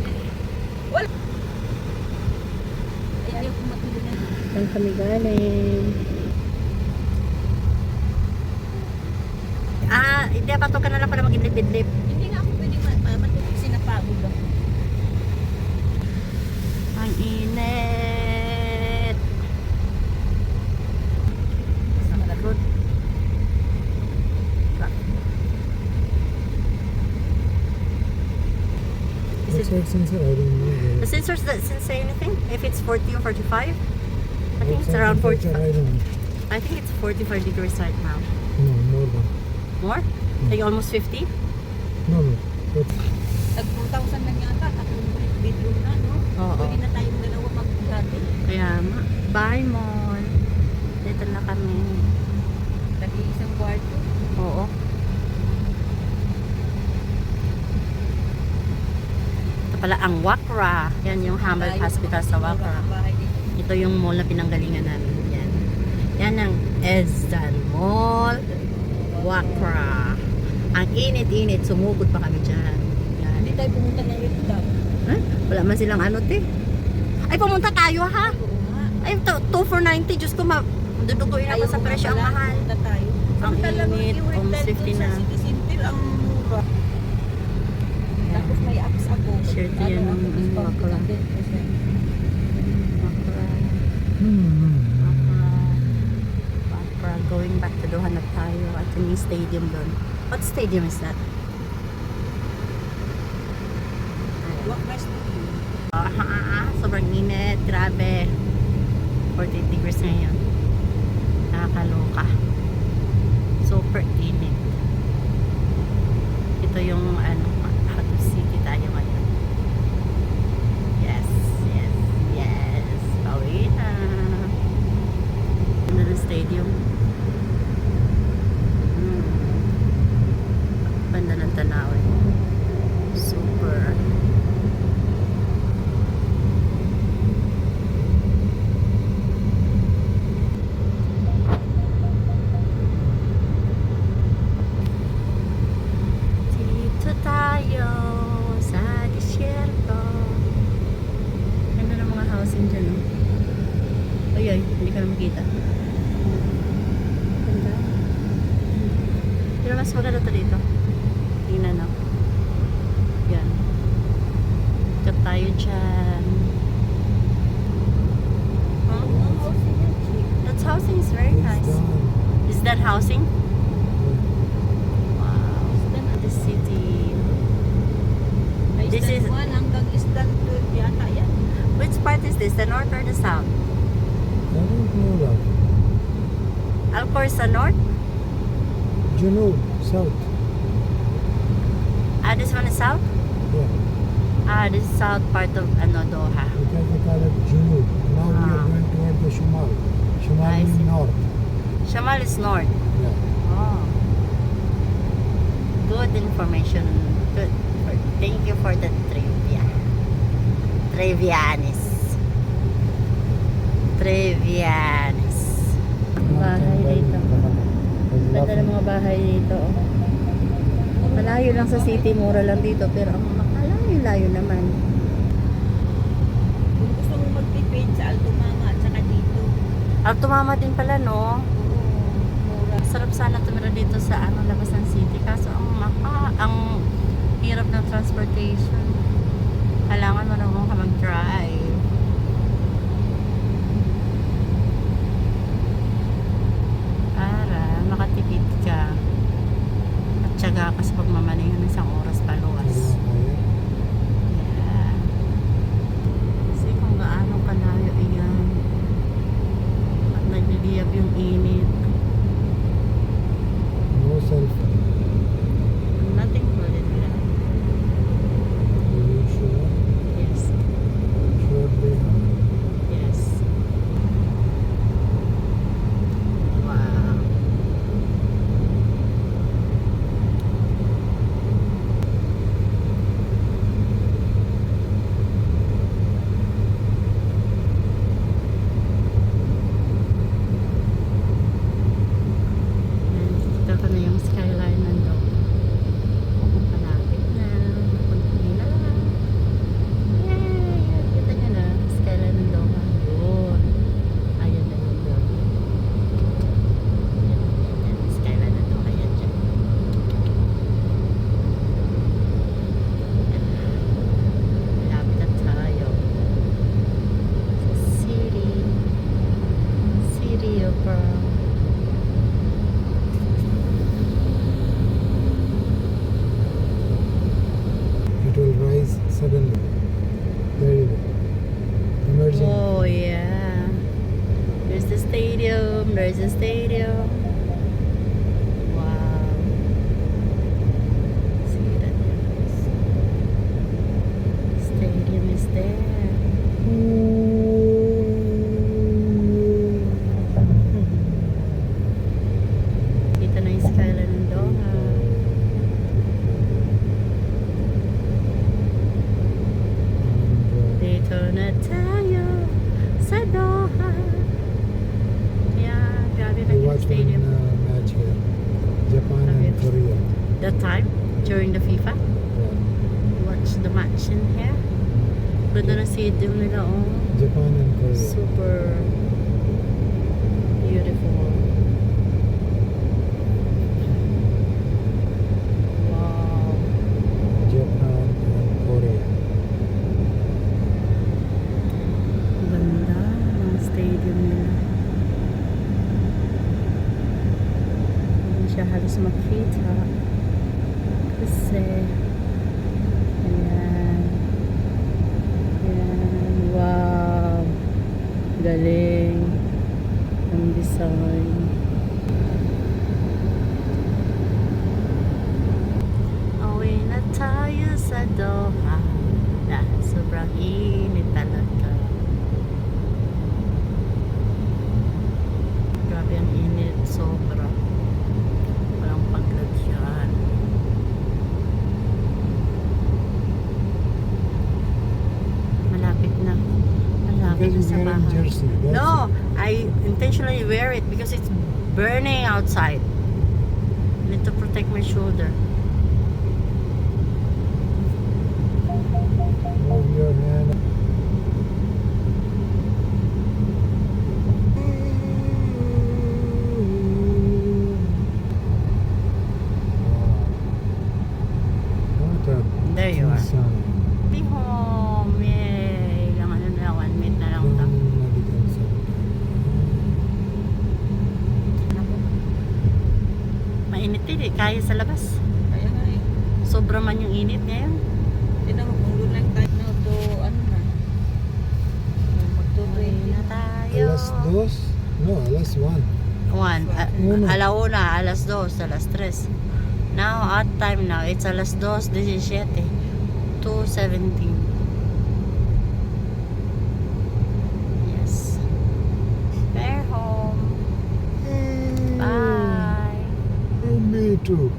Park. Wala. Ayaw ko matulog na. Saan kami galing? Hindi, pato ka na lang para mag-idlip-idlip. Hindi nga ako pwede matulog. Sinapagod ako. Ang init. Sa Malagod. What's that sensor? I don't know. The sensors doesn't say anything. If it's 40 or 45, I think What's it's the around temperature? 45. I don't know. I think it's 45 degrees right now. No, more than. More? Like almost 50? No, no. What's, Tag 4,000 lang yata. Tatlong bedroom na, no? Oo. Pwede na tayong dalawa mag-hati. Kaya nga. Bye, mall. Dito na kami. Tag-iisang kwarto. Oo. Ito pala ang Wakra. Yan yung Hamel Hospital sa Wakra. Bahay dito. Ito yung mall na pinanggalingan namin. Yan. Yan ang Ezdan Mall. Wakra. Ang init-init. Sumugod pa kami dyan. Yan. Hindi tayo pumunta ng Red Dog. Huh? Wala man silang ano, te. Ay, pumunta tayo, ha? Oo nga. Ay, 2 for 90. Diyos ko, duduguin ako sa presyo. Ang mahal. Pumunta tayo. Ang init, almost 50 na. Sa City Center, ang mura. Tapos may apps ako. Shirt yan ng Wakra. Wakra. Wakra. Going back to Doha na tayo. At yung stadium doon. What stadium is that? Walk rest Sobrang init. Grabe. 48 degrees ngayon. Nakakaloka. Super init. Ito yung ano, out of city tayo ngayon. Yes, yes, yes. Pauwi na. Ano na stadium? Banda ng Tanawin. Super. Dito tayo sa disyerto. Ganda ng mga housing dyan, oh. Ay, ay, hindi ka na makita. Ganda. Pero mas maganda to dito. Tingnan ako. Yan. Kat tayo dyan. Huh? That housing is very nice. Is that housing? Wow. The city. This This is- is 1 hanggang Island 12 yata yan. Which part is this? The north or the south? I don't know that. Alcor is the north? Junub, south. This one is south? Yeah. This is south part of Doha. Because they call it Junub. Now we are going toward the Shumal. Shumal I means see. north. Shamal is north. Yeah. Oh. Good information. Good. Thank you for the trivia. Trivianis. Trivianis. Bahay dito. Ganda ng mga bahay dito. Malayo lang sa city, mura lang dito. Pero ang malayo-layo naman. Kung gusto mo magtipid sa Alto Mama at saka dito. Tumama din pala, no? Mura. Sarap sana tumira dito sa labas ng city. Kaso ang hirap ng transportation. Kailangan marunong ka mag-drive. Para makatipid ka. At syaga ka sa pagmamaneho ng isang oras paluwas. Yeah. Kasi kung gaano kalayo iyan. At nagliliyab yung init. No cell phone. Nothing included with that. Are you sure? Yes. Sure they have. Yes. Wow. suddenly. There you go. Emerging. Oh yeah. There's the stadium. There's the stadium. Wow. See that? Stadium is there. Kita na yung skyline ng Doha. Dito na tayo sa Doha. Yeah, grabe na We yung watched stadium. one match here. Japan and Okay. Korea. That time, during the FIFA, Yeah. we watched the match in here. Ganda ng stadium nila, oh. Japan and Korea. Super beautiful. Wow. Japan and Korea. Ganda ng stadium nila. Hindi siya halos makita. Kasi ayan. Ayan. Wow. Galing. Ang design. Uwi na tayo sa Doha. Dahil sobrang init talaga. Grabe ang init. Sobra. Walang paglagyan. Malapit na. Malapit na Because sa you're wearing bahay. jersey. That's No, it. I intentionally wear it because it's burning outside. I need to protect my shoulder. Move your hand. What a There you are. design. Be home. Yay. Ilang ano na lang, 1 minute na lang ito. Medical center. Mainit din eh. Kaya sa labas. Kaya nga eh. Sobra man yung init ngayon. Tinan mo kung doon lang tayo na to, ano na. Uwi na tayo. Alas dos? No, alas one. 1. Una. Alauna, alas 2, alas 3. Now, odd time now. It's alas 2:17. 2:17. Yes. We're home. Bye. Me too.